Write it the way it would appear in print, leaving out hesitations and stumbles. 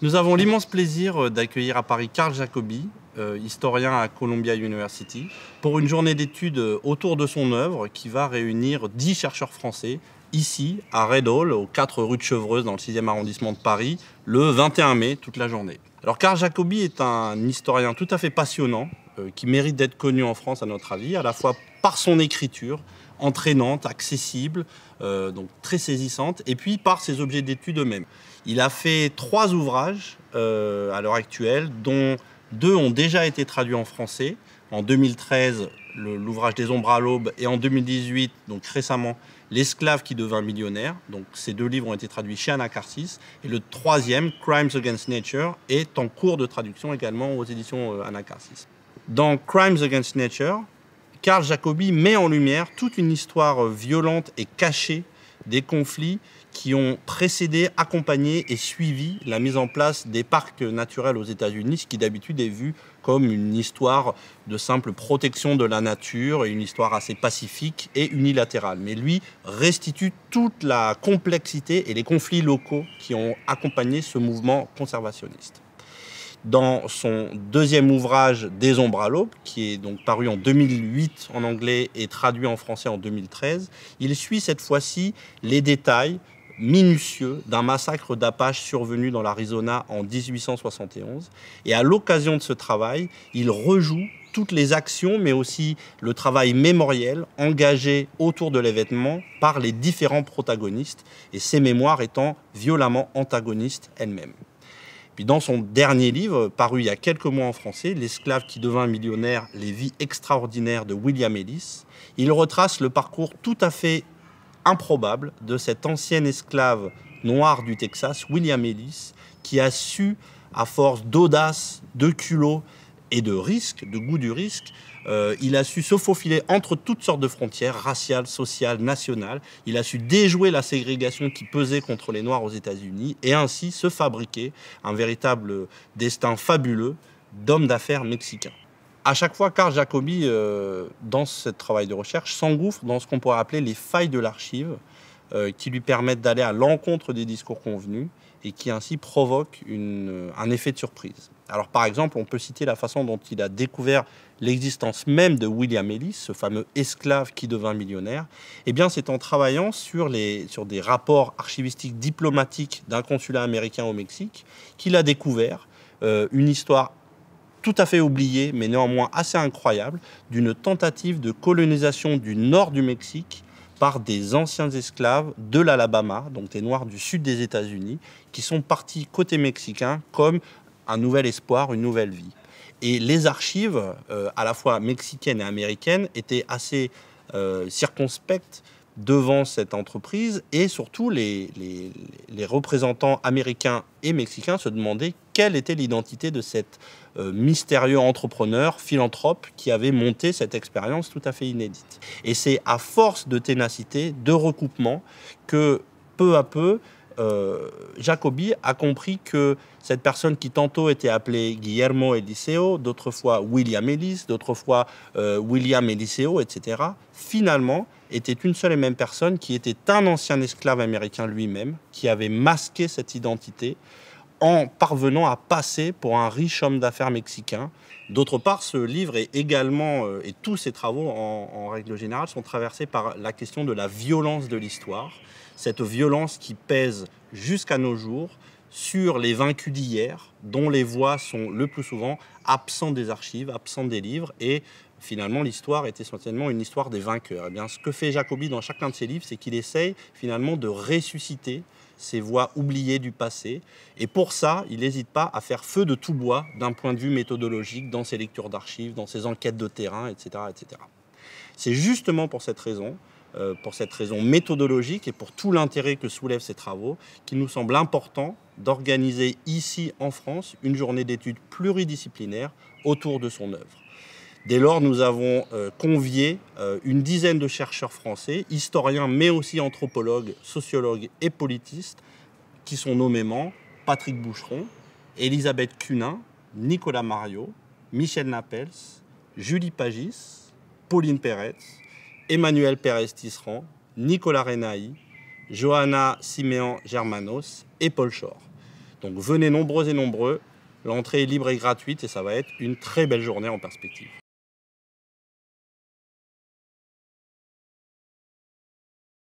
Nous avons l'immense plaisir d'accueillir à Paris Carl Jacobi, historien à Columbia University, pour une journée d'études autour de son œuvre qui va réunir 10 chercheurs français ici, à Red Hall, aux 4 rue de Chevreuse, dans le 6e arrondissement de Paris, le 21 mai, toute la journée. Alors Carl Jacobi est un historien tout à fait passionnant, qui mérite d'être connu en France à notre avis, à la fois par son écriture, entraînante, accessible, donc très saisissante, et puis par ses objets d'études eux-mêmes. Il a fait 3 ouvrages à l'heure actuelle, dont 2 ont déjà été traduits en français. En 2013, l'ouvrage des ombres à l'aube, et en 2018, donc récemment, L'esclave qui devint millionnaire. Donc ces 2 livres ont été traduits chez Anacarsis. Et le 3e, Crimes Against Nature, est en cours de traduction également aux éditions Anacarsis. Dans Crimes Against Nature, Carl Jacobi met en lumière toute une histoire violente et cachée des conflits qui ont précédé, accompagné et suivi la mise en place des parcs naturels aux États-Unis, ce qui d'habitude est vu comme une histoire de simple protection de la nature et une histoire assez pacifique et unilatérale. Mais lui restitue toute la complexité et les conflits locaux qui ont accompagné ce mouvement conservationniste. Dans son 2e ouvrage, Des ombres à l'aube, qui est donc paru en 2008 en anglais et traduit en français en 2013, il suit cette fois-ci les détails minutieux d'un massacre d'Apaches survenu dans l'Arizona en 1871. Et à l'occasion de ce travail, il rejoue toutes les actions, mais aussi le travail mémoriel engagé autour de l'événement par les différents protagonistes, et ces mémoires étant violemment antagonistes elles-mêmes. Puis dans son dernier livre, paru il y a quelques mois en français, L'esclave qui devint millionnaire, les vies extraordinaires de William Ellis, il retrace le parcours tout à fait improbable de cet ancien esclave noir du Texas, William Ellis, qui a su, à force d'audace, de culot et de risque, de goût du risque, il a su se faufiler entre toutes sortes de frontières, raciales, sociales, nationales. Il a su déjouer la ségrégation qui pesait contre les Noirs aux États-Unis et ainsi se fabriquer un véritable destin fabuleux d'homme d'affaires mexicain. À chaque fois, Carl Jacobi, dans ce travail de recherche, s'engouffre dans ce qu'on pourrait appeler les failles de l'archive, qui lui permettent d'aller à l'encontre des discours convenus et qui ainsi provoquent un effet de surprise. Alors par exemple, on peut citer la façon dont il a découvert l'existence même de William Ellis, ce fameux esclave qui devint millionnaire. Eh bien, c'est en travaillant sur des rapports archivistiques diplomatiques d'un consulat américain au Mexique qu'il a découvert une histoire tout à fait oubliée, mais néanmoins assez incroyable, d'une tentative de colonisation du nord du Mexique par des anciens esclaves de l'Alabama, donc des Noirs du sud des États-Unis, qui sont partis côté mexicain comme un nouvel espoir, une nouvelle vie. Et les archives, à la fois mexicaines et américaines, étaient assez circonspectes devant cette entreprise, et surtout les représentants américains et mexicains se demandaient quelle était l'identité de cet mystérieux entrepreneur, philanthrope, qui avait monté cette expérience tout à fait inédite. Et c'est à force de ténacité, de recoupement, que peu à peu, Jacobi a compris que cette personne qui tantôt était appelée Guillermo Eliseo, d'autres fois William Ellis, d'autres fois William Eliseo, etc., finalement était une seule et même personne qui était un ancien esclave américain lui-même, qui avait masqué cette identité en parvenant à passer pour un riche homme d'affaires mexicain. D'autre part, ce livre est également, et tous ses travaux en règle générale, sont traversés par la question de la violence de l'histoire, cette violence qui pèse jusqu'à nos jours sur les vaincus d'hier, dont les voix sont le plus souvent absentes des archives, absentes des livres, et finalement l'histoire est essentiellement une histoire des vainqueurs. Eh bien, ce que fait Jacobi dans chacun de ses livres, c'est qu'il essaye finalement de ressusciter ces voix oubliées du passé. Et pour ça, il n'hésite pas à faire feu de tout bois d'un point de vue méthodologique dans ses lectures d'archives, dans ses enquêtes de terrain, etc., etc. C'est justement pour cette raison méthodologique et pour tout l'intérêt que soulèvent ces travaux, qu'il nous semble important d'organiser ici en France une journée d'études pluridisciplinaires autour de son œuvre. Dès lors, nous avons convié une dizaine de chercheurs français, historiens, mais aussi anthropologues, sociologues et politistes, qui sont nommément Patrick Boucheron, Elisabeth Cunin, Nicolas Mariot, Michel Napels, Julie Pagis, Pauline Peretz, Emmanuel Pérez-Tisserand, Nicolas Renaï, Johanna Siméan Germanos et Paul Shore. Donc venez nombreux et nombreux, l'entrée est libre et gratuite et ça va être une très belle journée en perspective.